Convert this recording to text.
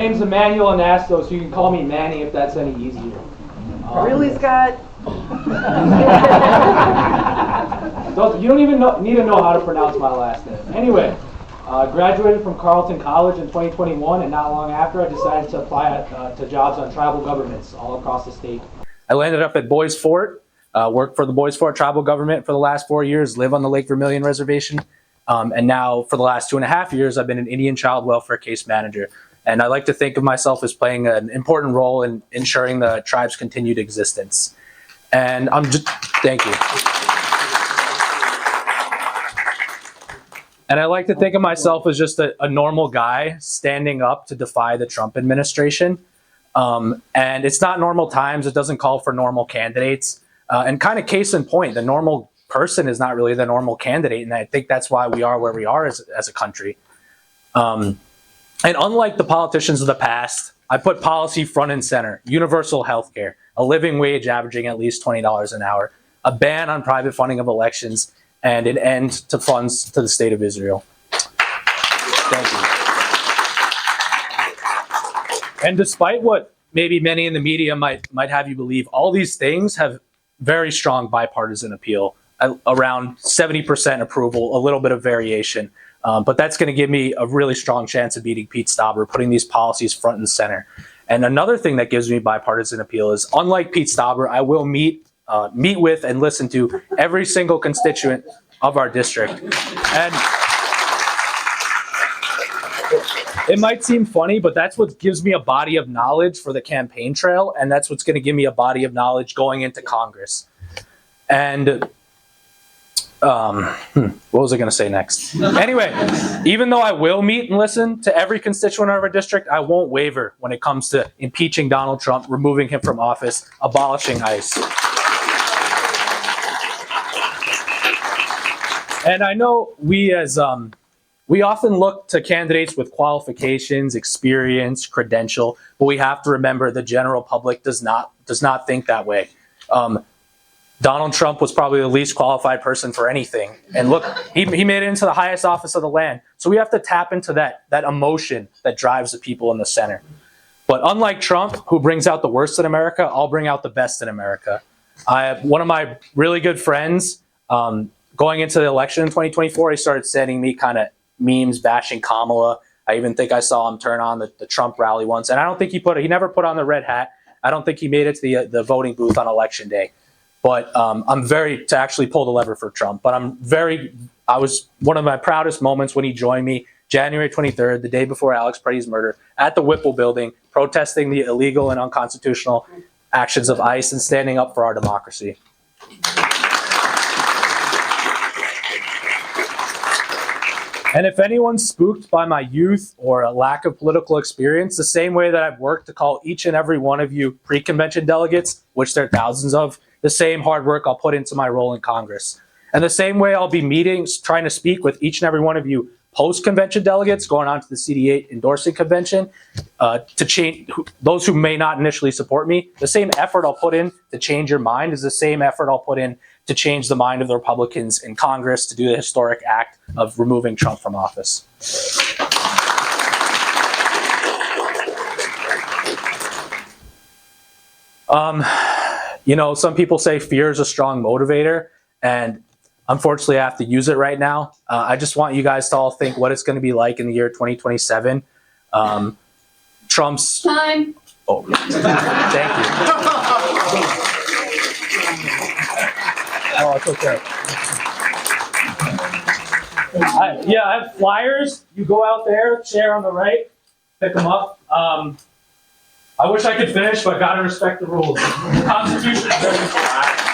name's Emanuel Anastos. You can call me Manny if that's any easier. Really, Scott? You don't even need to know how to pronounce my last name. Anyway, graduated from Carleton College in 2021, and not long after, I decided to apply to jobs on tribal governments all across the state. I landed up at Boys Fort, worked for the Boys Fort tribal government for the last 4 years, live on the Lake Vermilion Reservation, and now for the last 2.5 years, I've been an Indian child welfare case manager. And I like to think of myself as playing an important role in ensuring the tribe's continued existence. And thank you. And I like to think of myself as just a normal guy standing up to defy the Trump administration. And it's not normal times. It doesn't call for normal candidates. And kind of case in point, the normal person is not really the normal candidate. And I think that's why we are where we are as a country. And unlike the politicians of the past, I put policy front and center: universal health care, a living wage averaging at least $20 an hour, a ban on private funding of elections, and an end to funds to the state of Israel. Thank you. And despite what maybe many in the media might have you believe, all these things have very strong bipartisan appeal, around 70% approval, a little bit of variation. But that's going to give me a really strong chance of beating Pete Stauber, putting these policies front and center. And another thing that gives me bipartisan appeal is, unlike Pete Stauber, I will meet with and listen to every single constituent of our district. And it might seem funny, but that's what gives me a body of knowledge for the campaign trail, and that's what's going to give me a body of knowledge going into Congress. And what was I going to say next? Anyway, even though I will meet and listen to every constituent of our district, I won't waver when it comes to impeaching Donald Trump, removing him from office, abolishing ICE. And I know we often look to candidates with qualifications, experience, credential, but we have to remember the general public does not think that way. Donald Trump was probably the least qualified person for anything. And look, he made it into the highest office of the land. So we have to tap into that emotion that drives the people in the center. But unlike Trump, who brings out the worst in America, I'll bring out the best in America. One of my really good friends, going into the election in 2024, he started sending me kind of memes bashing Kamala. I even think I saw him turn on the Trump rally once. And I don't think he never put on the red hat. I don't think he made it to the voting booth on election day. But I'm to actually pull the lever for Trump. But I was one of my proudest moments when he joined me January 23rd, the day before Alex Preddy's murder, at the Whipple building, protesting the illegal and unconstitutional actions of ICE and standing up for our democracy. And if anyone's spooked by my youth or a lack of political experience, the same way that I've worked to call each and every one of you pre-convention delegates, which there are thousands of, the same hard work I'll put into my role in Congress. And the same way I'll be trying to speak with each and every one of you post-convention delegates going on to the CD8 endorsing convention to change those who may not initially support me. The same effort I'll put in to change your mind is the same effort I'll put in to change the mind of the Republicans in Congress to do the historic act of removing Trump from office. Some people say fear is a strong motivator, and unfortunately I have to use it right now. I just want you guys to all think what it's going to be like in the year 2027. Trump's... Time. Oh, thank you. Oh, it's okay. I have flyers. You go out there, chair on the right, pick them up. I wish I could finish, but gotta respect the rules. The Constitution is very clear.